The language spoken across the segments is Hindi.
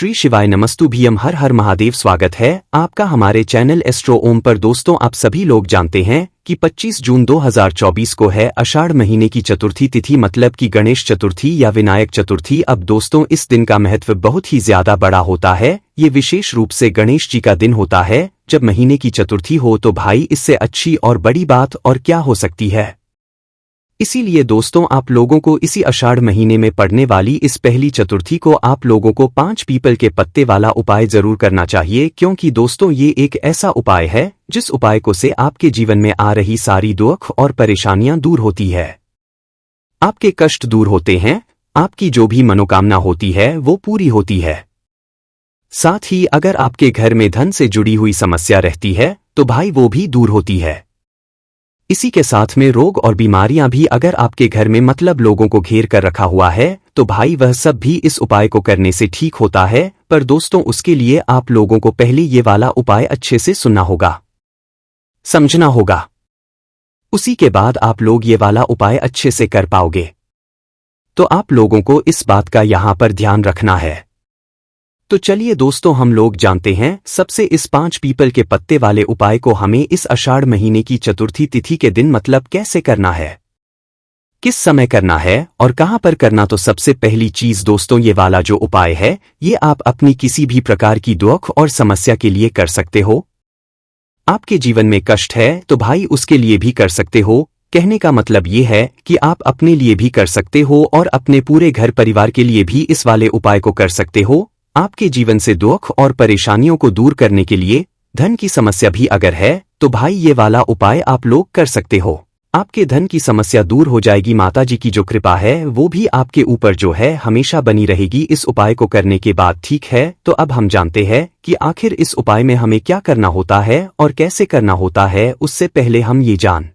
श्री शिवाय नमस्तुभ्यम हर हर महादेव। स्वागत है आपका हमारे चैनल एस्ट्रो ओम पर। दोस्तों, आप सभी लोग जानते हैं कि 25 जून 2024 को है आषाढ़ महीने की चतुर्थी तिथि, मतलब कि गणेश चतुर्थी या विनायक चतुर्थी। अब दोस्तों, इस दिन का महत्व बहुत ही ज्यादा बड़ा होता है। ये विशेष रूप से गणेश जी का दिन होता है। जब महीने की चतुर्थी हो तो भाई इससे अच्छी और बड़ी बात और क्या हो सकती है। इसीलिए दोस्तों, आप लोगों को इसी आषाढ़ महीने में पड़ने वाली इस पहली चतुर्थी को आप लोगों को 5 पीपल के पत्ते वाला उपाय जरूर करना चाहिए, क्योंकि दोस्तों ये एक ऐसा उपाय है जिस उपाय को से आपके जीवन में आ रही सारी दुख और परेशानियां दूर होती है, आपके कष्ट दूर होते हैं, आपकी जो भी मनोकामना होती है वो पूरी होती है। साथ ही अगर आपके घर में धन से जुड़ी हुई समस्या रहती है तो भाई वो भी दूर होती है। इसी के साथ में रोग और बीमारियां भी अगर आपके घर में मतलब लोगों को घेर कर रखा हुआ है तो भाई वह सब भी इस उपाय को करने से ठीक होता है। पर दोस्तों, उसके लिए आप लोगों को पहले ये वाला उपाय अच्छे से सुनना होगा, समझना होगा। उसी के बाद आप लोग ये वाला उपाय अच्छे से कर पाओगे। तो आप लोगों को इस बात का यहां पर ध्यान रखना है। तो चलिए दोस्तों, हम लोग जानते हैं सबसे इस 5 पीपल के पत्ते वाले उपाय को हमें इस आषाढ़ महीने की चतुर्थी तिथि के दिन मतलब कैसे करना है, किस समय करना है और कहां पर करना। तो सबसे पहली चीज दोस्तों, ये वाला जो उपाय है ये आप अपनी किसी भी प्रकार की दुख और समस्या के लिए कर सकते हो। आपके जीवन में कष्ट है तो भाई उसके लिए भी कर सकते हो। कहने का मतलब ये है कि आप अपने लिए भी कर सकते हो और अपने पूरे घर परिवार के लिए भी इस वाले उपाय को कर सकते हो। आपके जीवन से दुख और परेशानियों को दूर करने के लिए, धन की समस्या भी अगर है तो भाई ये वाला उपाय आप लोग कर सकते हो। आपके धन की समस्या दूर हो जाएगी। माता जी की जो कृपा है वो भी आपके ऊपर जो है हमेशा बनी रहेगी इस उपाय को करने के बाद। ठीक है, तो अब हम जानते हैं कि आखिर इस उपाय में हमें क्या करना होता है और कैसे करना होता है। उससे पहले हम ये जान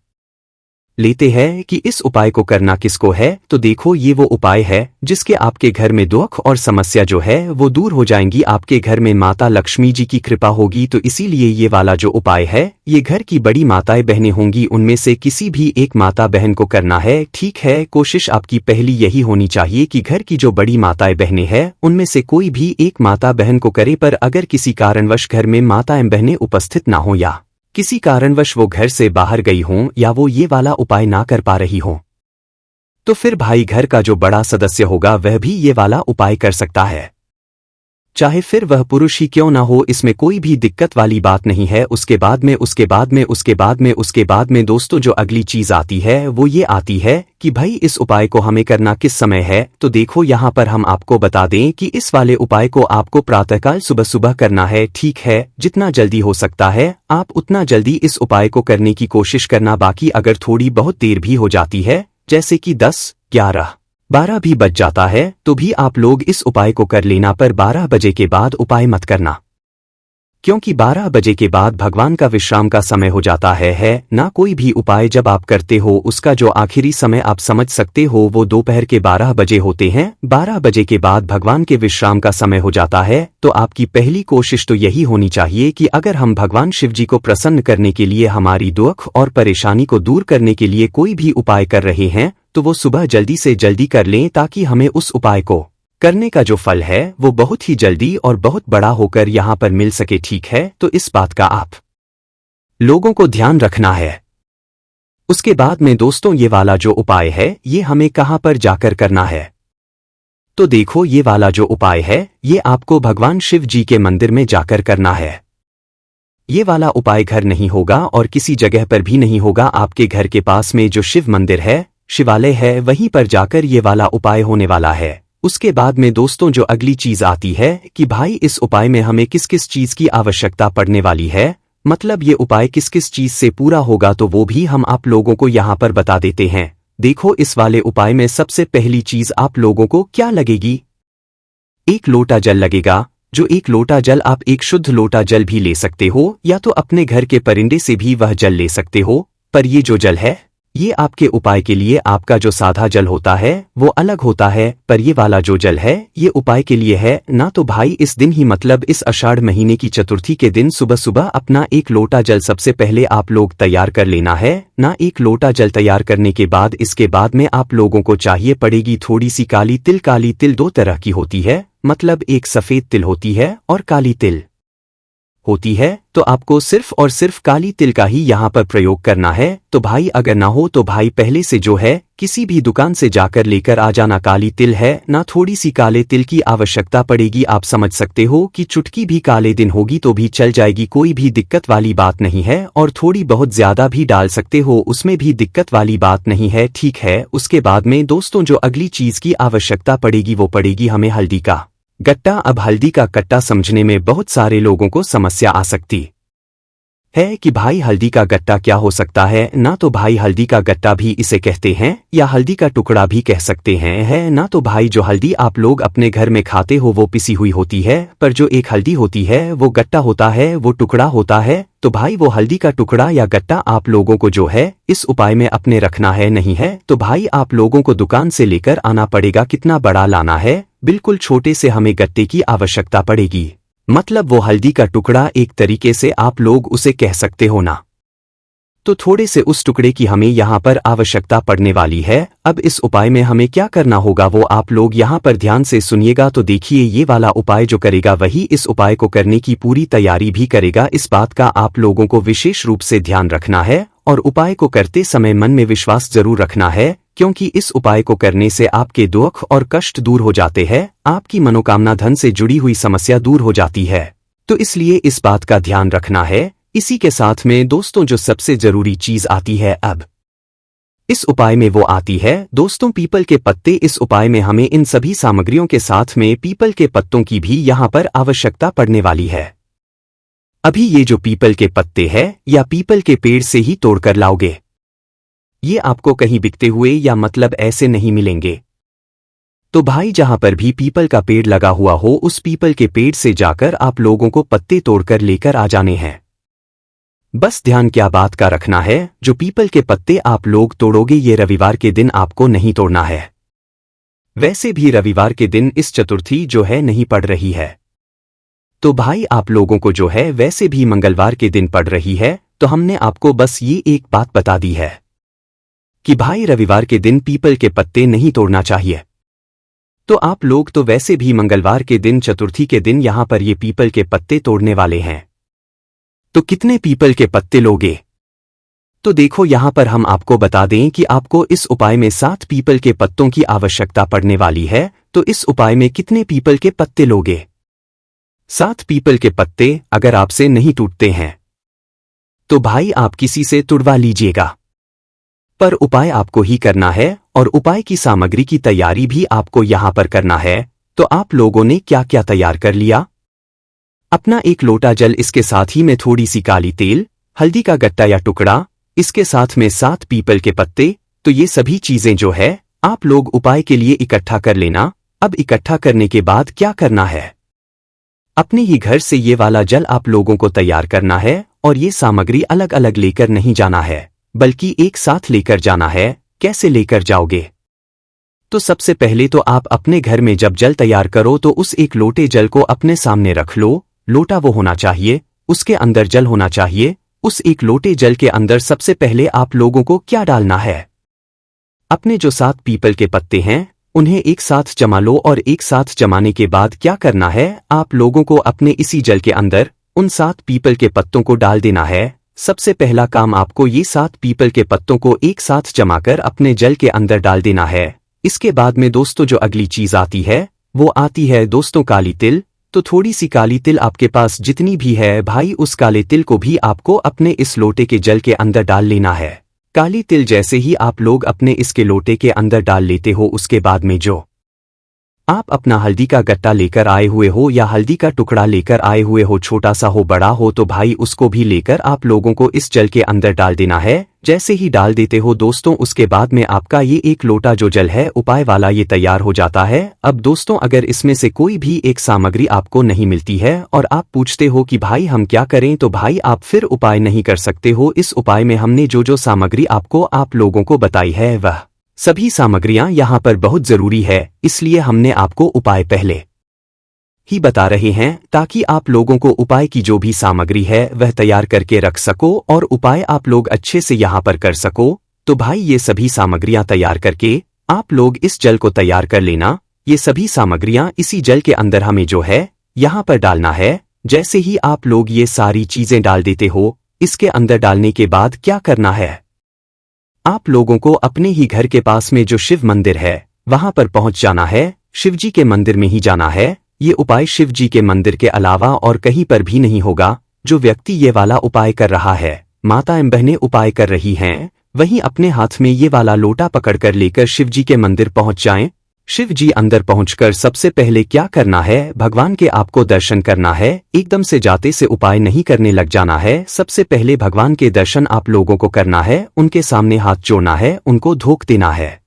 लेते हैं कि इस उपाय को करना किसको है। तो देखो, ये वो उपाय है जिसके आपके घर में दुख और समस्या जो है वो दूर हो जाएंगी। आपके घर में माता लक्ष्मी जी की कृपा होगी। तो इसीलिए ये वाला जो उपाय है ये घर की बड़ी माताएं बहनें होंगी, उनमें से किसी भी एक माता बहन को करना है। ठीक है, कोशिश आपकी पहली यही होनी चाहिए कि घर की जो बड़ी माताएं बहनें हैं उनमें से कोई भी एक माता बहन को करे। पर अगर किसी कारणवश घर में माताएं बहनें उपस्थित ना हो या किसी कारणवश वो घर से बाहर गई हों या वो ये वाला उपाय ना कर पा रही हों, तो फिर भाई घर का जो बड़ा सदस्य होगा वह भी ये वाला उपाय कर सकता है, चाहे फिर वह पुरुष ही क्यों ना हो। इसमें कोई भी दिक्कत वाली बात नहीं है। उसके बाद में दोस्तों, जो अगली चीज आती है वो ये आती है कि भाई इस उपाय को हमें करना किस समय है। तो देखो, यहाँ पर हम आपको बता दें कि इस वाले उपाय को आपको प्रातःकाल सुबह सुबह करना है। ठीक है, जितना जल्दी हो सकता है आप उतना जल्दी इस उपाय को करने की कोशिश करना। बाकी अगर थोड़ी बहुत देर भी हो जाती है, जैसे कि 10, 11, 12 भी बज जाता है, तो भी आप लोग इस उपाय को कर लेना। पर 12 बजे के बाद उपाय मत करना, क्योंकि 12 बजे के बाद भगवान का विश्राम का समय हो जाता है ना। कोई भी उपाय जब आप करते हो उसका जो आखिरी समय आप समझ सकते हो वो दोपहर के 12 बजे होते हैं। 12 बजे के बाद भगवान के विश्राम का समय हो जाता है। तो आपकी पहली कोशिश तो यही होनी चाहिए कि अगर हम भगवान शिव जी को प्रसन्न करने के लिए, हमारी दुख और परेशानी को दूर करने के लिए कोई भी उपाय कर रहे हैं तो वो सुबह जल्दी से जल्दी कर लें, ताकि हमें उस उपाय को करने का जो फल है वो बहुत ही जल्दी और बहुत बड़ा होकर यहां पर मिल सके। ठीक है, तो इस बात का आप लोगों को ध्यान रखना है। उसके बाद में दोस्तों, ये वाला जो उपाय है ये हमें कहां पर जाकर करना है। तो देखो, ये वाला जो उपाय है ये आपको भगवान शिव जी के मंदिर में जाकर करना है। ये वाला उपाय घर नहीं होगा और किसी जगह पर भी नहीं होगा। आपके घर के पास में जो शिव मंदिर है, शिवालय है, वहीं पर जाकर ये वाला उपाय होने वाला है। उसके बाद में दोस्तों, जो अगली चीज आती है कि भाई इस उपाय में हमें किस किस चीज की आवश्यकता पड़ने वाली है, मतलब ये उपाय किस किस चीज से पूरा होगा, तो वो भी हम आप लोगों को यहाँ पर बता देते हैं। देखो, इस वाले उपाय में सबसे पहली चीज आप लोगों को क्या लगेगी, 1 लोटा जल लगेगा। जो 1 लोटा जल आप एक शुद्ध लोटा जल भी ले सकते हो या तो अपने घर के परिंदे से भी वह जल ले सकते हो। पर ये जो जल है ये आपके उपाय के लिए आपका जो सादा जल होता है वो अलग होता है, पर ये वाला जो जल है ये उपाय के लिए है ना। तो भाई इस दिन ही मतलब इस आषाढ़ महीने की चतुर्थी के दिन सुबह सुबह अपना एक लोटा जल सबसे पहले आप लोग तैयार कर लेना है ना। एक लोटा जल तैयार करने के बाद इसके बाद में आप लोगों को चाहिए पड़ेगी थोड़ी सी काली तिल। काली तिल दो तरह की होती है, मतलब एक सफेद तिल होती है और काली तिल होती है। तो आपको सिर्फ और सिर्फ काली तिल का ही यहाँ पर प्रयोग करना है। तो भाई अगर ना हो तो भाई पहले से जो है किसी भी दुकान से जाकर लेकर आ जाना। काली तिल है ना, थोड़ी सी काले तिल की आवश्यकता पड़ेगी। आप समझ सकते हो कि चुटकी भी काले दिन होगी तो भी चल जाएगी, कोई भी दिक्कत वाली बात नहीं है। और थोड़ी बहुत ज्यादा भी डाल सकते हो, उसमें भी दिक्कत वाली बात नहीं है, ठीक है। उसके बाद में दोस्तों जो अगली चीज की आवश्यकता पड़ेगी वो पड़ेगी हमें हल्दी का गट्टा। अब हल्दी का गट्टा समझने में बहुत सारे लोगों को समस्या आ सकती है कि भाई हल्दी का गट्टा क्या हो सकता है ना। तो भाई हल्दी का गट्टा भी इसे कहते हैं या हल्दी का टुकड़ा भी कह सकते हैं, है ना। तो भाई जो हल्दी आप लोग अपने घर में खाते हो वो पिसी हुई होती है, पर जो एक हल्दी होती है वो गट्टा होता है, वो टुकड़ा होता है। तो भाई वो हल्दी का टुकड़ा या गट्टा आप लोगों को जो है इस उपाय में अपने रखना है, नहीं है तो भाई आप लोगों को दुकान से लेकर आना पड़ेगा। कितना बड़ा लाना है, बिल्कुल छोटे से हमें गट्टे की आवश्यकता पड़ेगी, मतलब वो हल्दी का टुकड़ा एक तरीके से आप लोग उसे कह सकते हो ना। तो थोड़े से उस टुकड़े की हमें यहाँ पर आवश्यकता पड़ने वाली है। अब इस उपाय में हमें क्या करना होगा वो आप लोग यहाँ पर ध्यान से सुनिएगा। तो देखिए ये वाला उपाय जो करेगा वही इस उपाय को करने की पूरी तैयारी भी करेगा। इस बात का आप लोगों को विशेष रूप से ध्यान रखना है और उपाय को करते समय मन में विश्वास जरूर रखना है, क्योंकि इस उपाय को करने से आपके दुख और कष्ट दूर हो जाते हैं, आपकी मनोकामना धन से जुड़ी हुई समस्या दूर हो जाती है। तो इसलिए इस बात का ध्यान रखना है। इसी के साथ में दोस्तों जो सबसे जरूरी चीज आती है अब इस उपाय में वो आती है दोस्तों पीपल के पत्ते। इस उपाय में हमें इन सभी सामग्रियों के साथ में पीपल के पत्तों की भी यहाँ पर आवश्यकता पड़ने वाली है। अभी ये जो पीपल के पत्ते हैं या पीपल के पेड़ से ही तोड़कर लाओगे, ये आपको कहीं बिकते हुए या मतलब ऐसे नहीं मिलेंगे। तो भाई जहां पर भी पीपल का पेड़ लगा हुआ हो उस पीपल के पेड़ से जाकर आप लोगों को पत्ते तोड़कर लेकर आ जाने हैं। बस ध्यान क्या बात का रखना है, जो पीपल के पत्ते आप लोग तोड़ोगे ये रविवार के दिन आपको नहीं तोड़ना है। वैसे भी रविवार के दिन इस चतुर्थी जो है नहीं पड़ रही है, तो भाई आप लोगों को जो है वैसे भी मंगलवार के दिन पड़ रही है। तो हमने आपको बस ये एक बात बता दी है कि भाई रविवार के दिन पीपल के पत्ते नहीं तोड़ना चाहिए। तो आप लोग तो वैसे भी मंगलवार के दिन चतुर्थी के दिन यहां पर ये पीपल के पत्ते तोड़ने वाले हैं। तो कितने पीपल के पत्ते लोगे? तो देखो यहां पर हम आपको बता दें कि आपको इस उपाय में 7 पीपल के पत्तों की आवश्यकता पड़ने वाली है। तो इस उपाय में कितने पीपल के पत्ते लोगे? 7 पीपल के पत्ते अगर आपसे नहीं टूटते हैं तो भाई आप किसी से तुड़वा लीजिएगा, पर उपाय आपको ही करना है और उपाय की सामग्री की तैयारी भी आपको यहां पर करना है। तो आप लोगों ने क्या क्या तैयार कर लिया? अपना एक लोटा जल, इसके साथ ही में थोड़ी सी काली तेल, हल्दी का गट्टा या टुकड़ा, इसके साथ में 7 पीपल के पत्ते। तो ये सभी चीजें जो है आप लोग उपाय के लिए इकट्ठा कर लेना। अब इकट्ठा करने के बाद क्या करना है, अपने ही घर से ये वाला जल आप लोगों को तैयार करना है और ये सामग्री अलग अलग लेकर नहीं जाना है बल्कि एक साथ लेकर जाना है। कैसे लेकर जाओगे? तो सबसे पहले तो आप अपने घर में जब जल तैयार करो तो उस एक लोटे जल को अपने सामने रख लो। लोटा वो होना चाहिए, उसके अंदर जल होना चाहिए। उस एक लोटे जल के अंदर सबसे पहले आप लोगों को क्या डालना है, अपने जो 7 पीपल के पत्ते हैं उन्हें एक साथ जमा लो। और एक साथ जमाने के बाद क्या करना है, आप लोगों को अपने इसी जल के अंदर उन 7 पीपल के पत्तों को डाल देना है। सबसे पहला काम आपको ये 7 पीपल के पत्तों को एक साथ जमाकर अपने जल के अंदर डाल देना है। इसके बाद में दोस्तों जो अगली चीज आती है वो आती है दोस्तों काली तिल। तो थोड़ी सी काली तिल आपके पास जितनी भी है भाई उस काले तिल को भी आपको अपने इस लोटे के जल के अंदर डाल लेना है। काली तिल जैसे ही आप लोग अपने इसके लोटे के अंदर डाल लेते हो उसके बाद में जो आप अपना हल्दी का गट्टा लेकर आए हुए हो या हल्दी का टुकड़ा लेकर आए हुए हो, छोटा सा हो बड़ा हो, तो भाई उसको भी लेकर आप लोगों को इस जल के अंदर डाल देना है। जैसे ही डाल देते हो दोस्तों, उसके बाद में आपका ये एक लोटा जो जल है उपाय वाला ये तैयार हो जाता है। अब दोस्तों, अगर इसमें से कोई भी एक सामग्री आपको नहीं मिलती है और आप पूछते हो कि भाई हम क्या करें, तो भाई आप फिर उपाय नहीं कर सकते हो। इस उपाय में हमने जो सामग्री आपको आप लोगों को बताई है वह सभी सामग्रियां यहाँ पर बहुत जरूरी है, इसलिए हमने आपको उपाय पहले ही बता रहे हैं ताकि आप लोगों को उपाय की जो भी सामग्री है वह तैयार करके रख सको और उपाय आप लोग अच्छे से यहाँ पर कर सको। तो भाई ये सभी सामग्रियां तैयार करके आप लोग इस जल को तैयार कर लेना। ये सभी सामग्रियां इसी जल के अंदर हमें जो है यहाँ पर डालना है। जैसे ही आप लोग ये सारी चीजें डाल देते हो, इसके अंदर डालने के बाद क्या करना है, आप लोगों को अपने ही घर के पास में जो शिव मंदिर है वहां पर पहुंच जाना है। शिवजी के मंदिर में ही जाना है। ये उपाय शिवजी के मंदिर के अलावा और कहीं पर भी नहीं होगा। जो व्यक्ति ये वाला उपाय कर रहा है, माता एवं बहनें उपाय कर रही हैं, वहीं अपने हाथ में ये वाला लोटा पकड़कर लेकर शिवजी के मंदिर पहुंच जाएं। शिव जी अंदर पहुंचकर सबसे पहले क्या करना है, भगवान के आपको दर्शन करना है। एकदम से जाते से उपाय नहीं करने लग जाना है। सबसे पहले भगवान के दर्शन आप लोगों को करना है, उनके सामने हाथ जोड़ना है, उनको धोख देना है।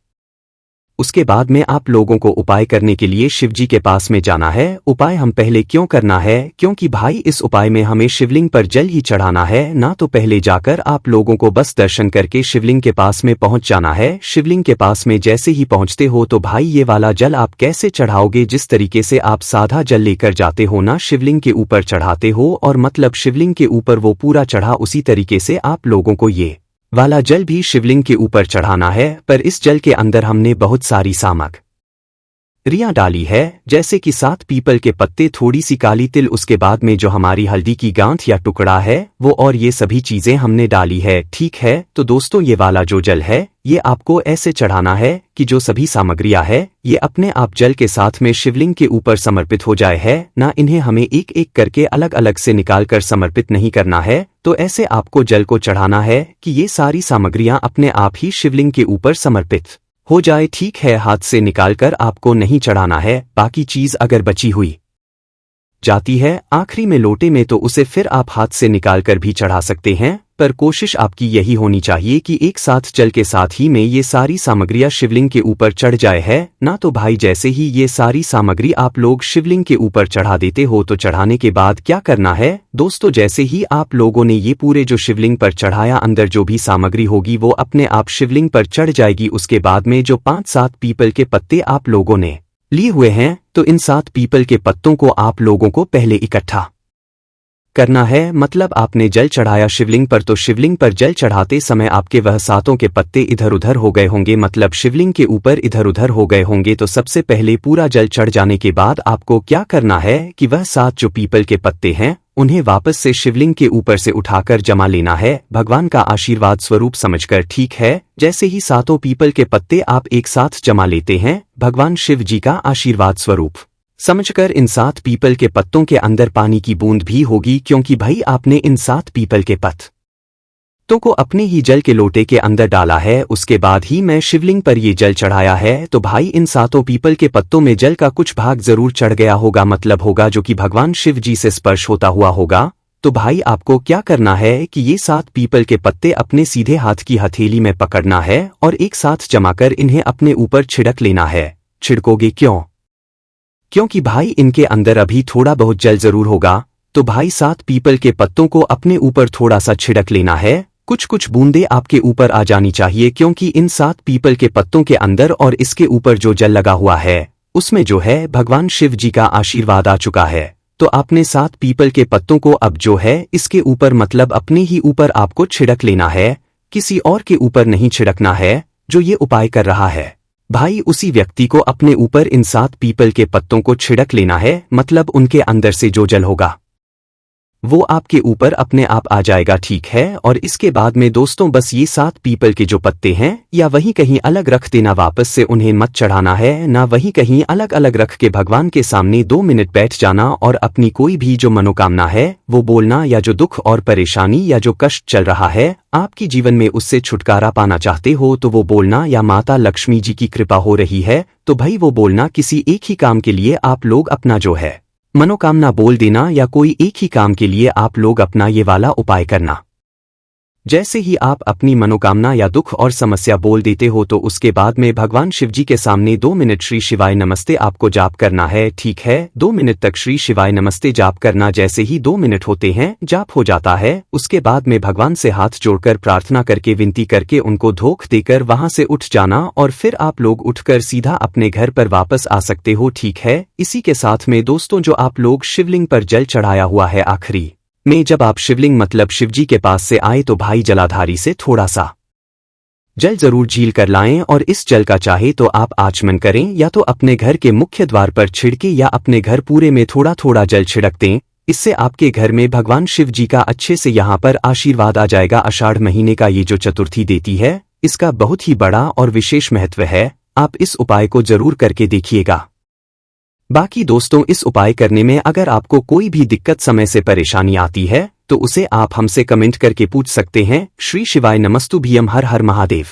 उसके बाद में आप लोगों को उपाय करने के लिए शिवजी के पास में जाना है। उपाय हम पहले क्यों करना है, क्योंकि भाई इस उपाय में हमें शिवलिंग पर जल ही चढ़ाना है ना। तो पहले जाकर आप लोगों को बस दर्शन करके शिवलिंग के पास में पहुंच जाना है। शिवलिंग के पास में जैसे ही पहुंचते हो तो भाई ये वाला जल आप कैसे चढ़ाओगे, जिस तरीके से आप सादा जल लेकर जाते हो ना, शिवलिंग के ऊपर चढ़ाते हो और मतलब शिवलिंग के ऊपर वो पूरा चढ़ा, उसी तरीके से आप लोगों को ये वाला जल भी शिवलिंग के ऊपर चढ़ाना है। पर इस जल के अंदर हमने बहुत सारी सामग्रियां डाली है, जैसे कि 7 पीपल के पत्ते, थोड़ी सी काली तिल, उसके बाद में जो हमारी हल्दी की गांठ या टुकड़ा है वो, और ये सभी चीजें हमने डाली है। ठीक है, तो दोस्तों ये वाला जो जल है ये आपको ऐसे चढ़ाना है कि जो सभी सामग्रियां है ये अपने आप जल के साथ में शिवलिंग के ऊपर समर्पित हो जाए है ना। इन्हें हमें एक एक करके अलग अलग से निकाल कर समर्पित नहीं करना है। तो ऐसे आपको जल को चढ़ाना है कि ये सारी सामग्रियां अपने आप ही शिवलिंग के ऊपर समर्पित हो जाए। ठीक है, हाथ से निकालकर आपको नहीं चढ़ाना है। बाकी चीज अगर बची हुई जाती है आखिरी में लोटे में, तो उसे फिर आप हाथ से निकालकर भी चढ़ा सकते हैं। पर कोशिश आपकी यही होनी चाहिए कि एक साथ जल के साथ ही में ये सारी सामग्रियां शिवलिंग के ऊपर चढ़ जाए है ना। तो भाई जैसे ही ये सारी सामग्री आप लोग शिवलिंग के ऊपर चढ़ा देते हो, तो चढ़ाने के बाद क्या करना है दोस्तों, जैसे ही आप लोगों ने ये पूरे जो शिवलिंग पर चढ़ाया, अंदर जो भी सामग्री होगी वो अपने आप शिवलिंग पर चढ़ जाएगी। उसके बाद में जो 5-7 पीपल के पत्ते आप लोगों ने लिए हुए हैं, तो इन 7 पीपल के पत्तों को आप लोगों को पहले इकट्ठा करना है। मतलब आपने जल चढ़ाया शिवलिंग पर, तो शिवलिंग पर जल चढ़ाते समय आपके वह 7 के पत्ते इधर उधर हो गए होंगे, मतलब शिवलिंग के ऊपर इधर उधर हो गए होंगे। तो सबसे पहले पूरा जल चढ़ जाने के बाद आपको क्या करना है कि वह 7 जो पीपल के पत्ते हैं उन्हें वापस से शिवलिंग के ऊपर से उठाकर जमा लेना है, भगवान का आशीर्वाद स्वरूप समझकर। ठीक है, जैसे ही 7 पीपल के पत्ते आप एक साथ जमा लेते हैं, भगवान शिव जी का आशीर्वाद स्वरूप समझकर इन 7 पीपल के पत्तों के अंदर पानी की बूंद भी होगी, क्योंकि भाई आपने इन 7 पीपल के पत्तों को अपने ही जल के लोटे के अंदर डाला है। उसके बाद ही मैं शिवलिंग पर ये जल चढ़ाया है। तो भाई इन 7 पीपल के पत्तों में जल का कुछ भाग जरूर चढ़ गया होगा, मतलब होगा जो कि भगवान शिव जी से स्पर्श होता हुआ होगा। तो भाई आपको क्या करना है कि ये 7 पीपल के पत्ते अपने सीधे हाथ की हथेली में पकड़ना है और एक साथ जमाकर इन्हें अपने ऊपर छिड़क लेना है। छिड़कोगे क्यों? क्योंकि भाई इनके अंदर अभी थोड़ा बहुत जल जरूर होगा। तो भाई 7 पीपल के पत्तों को अपने ऊपर थोड़ा सा छिड़क लेना है। कुछ कुछ बूंदें आपके ऊपर आ जानी चाहिए, क्योंकि इन 7 पीपल के पत्तों के अंदर और इसके ऊपर जो जल लगा हुआ है उसमें जो है भगवान शिव जी का आशीर्वाद आ चुका है। तो आपने 7 पीपल के पत्तों को अब जो है इसके ऊपर, मतलब अपने ही ऊपर आपको छिड़क लेना है, किसी और के ऊपर नहीं छिड़कना है जो ये उपाय कर रहा है। भाई उसी व्यक्ति को अपने ऊपर इन 7 पीपल के पत्तों को छिड़क लेना है, मतलब उनके अंदर से जो जल होगा वो आपके ऊपर अपने आप आ जाएगा, ठीक है। और इसके बाद में दोस्तों बस ये 7 पीपल के जो पत्ते हैं या वहीं कहीं अलग रख देना, वापस से उन्हें मत चढ़ाना है ना, वहीं कहीं अलग अलग रख के भगवान के सामने 2 मिनट बैठ जाना और अपनी कोई भी जो मनोकामना है वो बोलना, या जो दुख और परेशानी या जो कष्ट चल रहा है आपकी जीवन में उससे छुटकारा पाना चाहते हो तो वो बोलना, या माता लक्ष्मी जी की कृपा हो रही है तो भाई वो बोलना। किसी एक ही काम के लिए आप लोग अपना जो है मनोकामना बोल देना, या कोई एक ही काम के लिए आप लोग अपना ये वाला उपाय करना। जैसे ही आप अपनी मनोकामना या दुख और समस्या बोल देते हो तो उसके बाद में भगवान शिव जी के सामने 2 मिनट श्री शिवाय नमस्ते आपको जाप करना है, ठीक है। 2 मिनट तक श्री शिवाय नमस्ते जाप करना। जैसे ही 2 मिनट होते हैं, जाप हो जाता है, उसके बाद में भगवान से हाथ जोड़कर प्रार्थना करके विनती करके उनको धोख देकर वहां से उठ जाना और फिर आप लोग उठकर सीधा अपने घर पर वापस आ सकते हो, ठीक है। इसी के साथ में दोस्तों जो आप लोग शिवलिंग पर जल चढ़ाया हुआ है, आखिरी में जब आप शिवलिंग मतलब शिवजी के पास से आए तो भाई जलाधारी से थोड़ा सा जल जरूर झील कर लाएं, और इस जल का चाहे तो आप आचमन करें या तो अपने घर के मुख्य द्वार पर छिड़के या अपने घर पूरे में थोड़ा थोड़ा जल छिड़क दें। इससे आपके घर में भगवान शिव जी का अच्छे से यहाँ पर आशीर्वाद आ जाएगा। आषाढ़ महीने का ये जो चतुर्थी देती है इसका बहुत ही बड़ा और विशेष महत्व है। आप इस उपाय को जरूर करके देखिएगा। बाकी दोस्तों इस उपाय करने में अगर आपको कोई भी दिक्कत समय से परेशानी आती है तो उसे आप हमसे कमेंट करके पूछ सकते हैं। श्री शिवाय नमस्तुभ्यम। हर हर महादेव।